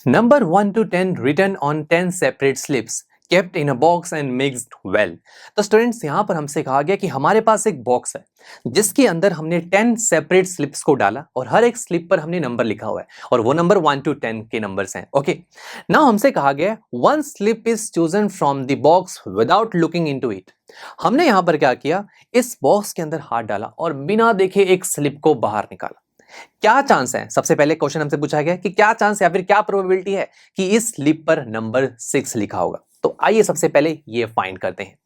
Number 1 to 10 written on 10 separate slips kept in a box and mixed well। तो students यहाँ पर हमसे कहा गया कि हमारे पास एक बॉक्स है जिसके अंदर हमने 10 सेपरेट स्लिप्स को डाला और हर एक स्लिप पर हमने नंबर लिखा हुआ है और वो नंबर 1 to 10 के नंबर्स हैं। ओके, नाउ हमसे कहा गया one slip is chosen from the box without looking into it. हमने यहाँ पर क्या किया, इस बॉक्स के अंदर हाथ डाला और बिना देखे एक स्लिप को बाहर निकाला। क्या चांस है, सबसे पहले क्वेश्चन हमसे पूछा गया कि क्या चांस है या फिर क्या प्रोबेबिलिटी है कि इस स्लिप पर नंबर 6 लिखा होगा। तो आइए सबसे पहले ये फाइंड करते हैं।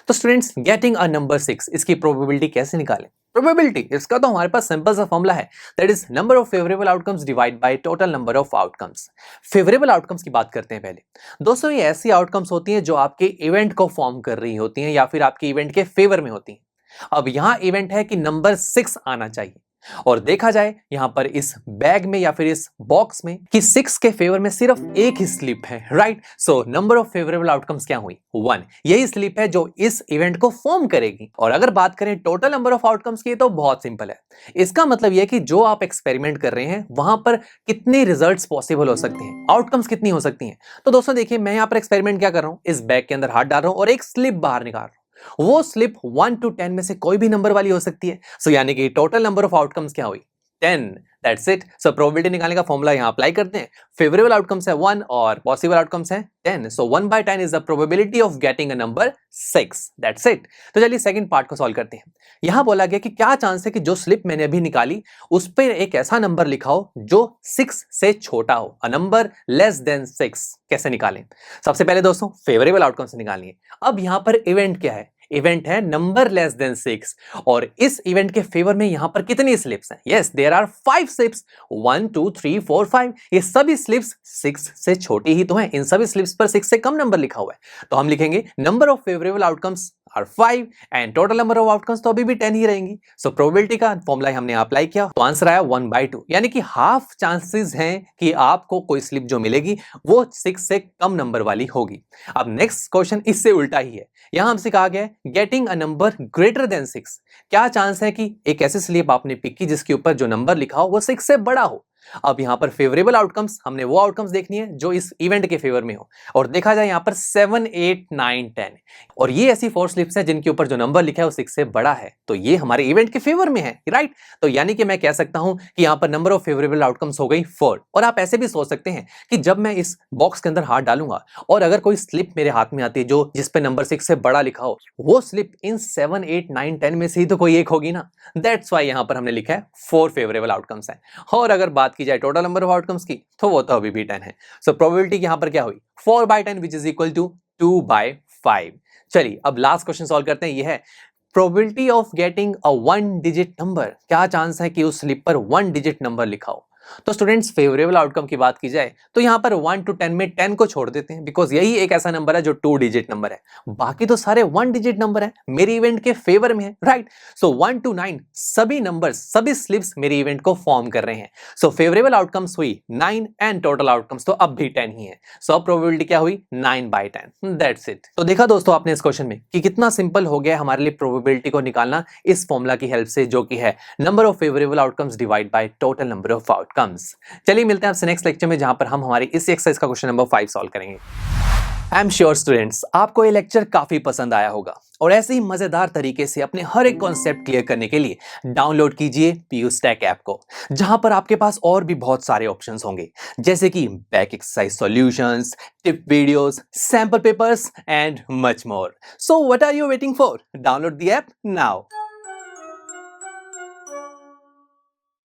तो स्टूडेंट्स, गेटिंग अ नंबर 6, इसकी प्रोबेबिलिटी कैसे निकालें? प्रोबेबिलिटी इसका तो हमारे पास सिंपल सा फॉर्मूला है, that is number of favourable outcomes divide by total number of outcomes. Favourable outcomes की बात करते हैं पहले। दोस्तों, ये ऐसी आउटकम्स होती हैं जो आपके इवेंट को फॉर्म कर रही होती हैं या फिर आपके इवेंट के फेवर में होती हैं। अब यहां इवेंट है कि नंबर 6 आना चाहिए और देखा जाए यहां पर इस बैग में या फिर इस बॉक्स में कि 6 के फेवर में सिर्फ एक ही स्लिप है, right. So number of favourable outcomes क्या हुई? 1। यही स्लिप है जो इस इवेंट को फॉर्म करेगी। और अगर बात करें टोटल नंबर ऑफ आउटकम्स की तो बहुत सिंपल है। इसका मतलब यह कि जो आप एक्सपेरिमेंट कर रहे हैं वहां पर कितने रिजल्ट्स पॉसिबल हो सकते हैं, आउटकम्स कितनी हो सकती हैं। तो दोस्तों देखिए, मैं यहां पर एक्सपेरिमेंट क्या कर रहा हूं, इस बैग के अंदर हाथ डाल रहा हूं और एक स्लिप बाहर निकाल रहा हूं। वो स्लिप 1 to 10 में से कोई भी नंबर वाली हो सकती है। सो यानी कि टोटल नंबर ऑफ आउटकम्स क्या हुई? 10। That's it. सो प्रोबेबिलिटी निकालने का फॉर्मूला यहां अप्लाई करते हैं। फेवरेबल आउटकम्स है 1 और पॉसिबल आउटकम्स है 10। सो 1/10 is the probability of getting a number 6। That's it. तो चलिए सेकंड पार्ट को सॉल्व करते हैं। यहां बोला गया कि क्या चांस है कि जो स्लिप मैंने अभी निकाली उस पर एक ऐसा नंबर लिखा हो जो 6 से छोटा हो, अ नंबर लेस देन 6। कैसे निकालें? सबसे पहले दोस्तों फेवरेबल आउटकम्स निकालनी है। अब यहां पर इवेंट क्या है? इवेंट है नंबर लेस देन 6 और इस इवेंट के फेवर में यहां पर कितनी स्लिप्स हैं? Yes, there are 5 slips. 1 2 3 4 5। ये सभी स्लिप्स 6 से छोटी ही तो हैं। इन सभी स्लिप्स पर 6 से कम नंबर लिखा हुआ है। तो हम लिखेंगे number of favourable outcomes are 5 and total number of outcomes तो अभी भी 10 ही रहेंगी। सो प्रोबेबिलिटी का फॉर्मूला हमने अप्लाई किया तो आंसर आया 1/2, यानी कि हाफ चांसेस हैं कि आपको कोई स्लिप जो मिलेगी वो 6 से कम नंबर वाली होगी। अब नेक्स्ट क्वेश्चन इससे उल्टा ही है। यहां हमसे कहा गया है getting a number greater than 6। क्या चांस है कि एक ऐसी स्लिप आपने पिक की जिसके ऊपर जो नंबर लिखा हो वो 6 से बड़ा हो? अब यहां पर फेवरेबल आउटकम्स, हमने वो आउटकम्स देखनी है जो इस इवेंट के फेवर में हो। और देखा जाए यहां पर 7 8 9 10 और ये ऐसी 4 स्लिप्स हैं जिनके ऊपर जो नंबर लिखा है वो 6 से बड़ा है, तो ये हमारे इवेंट के फेवर में है, राइट। तो यानी कि मैं कह सकता हूं कि यहां पर नंबर ऑफ फेवरेबल आउटकम्स हो गई 4। और आप ऐसे भी सोच सकते हैं कि जब मैं इस बॉक्स के अंदर हाथ डालूंगा और अगर कोई स्लिप मेरे हाथ में आती है जो जिस पे नंबर 6 से बड़ा लिखा हो, वो स्लिप इन 7 8 9 10 में से ही तो कोई एक होगी ना। दैट्स वाई यहां पर हमने लिखा है 4 फेवरेबल आउटकम्स है। और अगर बात की जाए टोटल नंबर ऑफ आउटकम्स की तो वो तो अभी भी 10 है। सो प्रोबेबिलिटी यहां पर क्या हुई? 4/10 विच इज इक्वल टू 2/5। चलिए अब लास्ट क्वेश्चन सॉल्व करते हैं। ये है probability of getting a 1 digit number. क्या चांस है कि उस स्लिप पर 1 डिजिट नंबर लिखा हो? तो स्टूडेंट्स, फेवरेबल आउटकम की बात की जाए तो यहां पर 1 to 10 में 10 को छोड़ देते हैं बिकॉज यही एक ऐसा नंबर है जो 2 डिजिट नंबर है। बाकी तो सारे 1 डिजिट नंबर है, मेरे इवेंट के फेवर में है, राइट। सो 1 to 9 सभी नंबर्स, सभी स्लिप्स मेरे इवेंट को फॉर्म कर रहे हैं। सो फेवरेबल आउटकम्स हुई 9 एंड टोटल आउटकम्स तो अब भी 10 ही है। सो प्रोबेबिलिटी क्या हुई? 9/10। That's it. तो देखा दोस्तों आपने इस क्वेश्चन में कि कितना सिंपल हो गया हमारे लिए प्रोबेबिलिटी को निकालना इस फॉर्मूला की हेल्प से, जो कि है number of favourable outcomes divide by total number of outcomes. चलिए मिलते हैं आपसे नेक्स्ट लेक्चर में जहां पर हम हमारी इस एक्सरसाइज का क्वेश्चन नंबर 5 सॉल्व करेंगे। आई एम श्योर स्टूडेंट्स आपको ये लेक्चर काफी पसंद आया होगा और ऐसे ही मजेदार तरीके से अपने हर एक कॉन्सेप्ट क्लियर करने के लिए डाउनलोड कीजिए पीयूस्टैक ऐप को, जहां पर आपके पास और भी बहुत सारे ऑप्शंस होंगे जैसे कि back exercise solutions, tip videos, sample papers and much more. So what are you waiting for? Download the app now.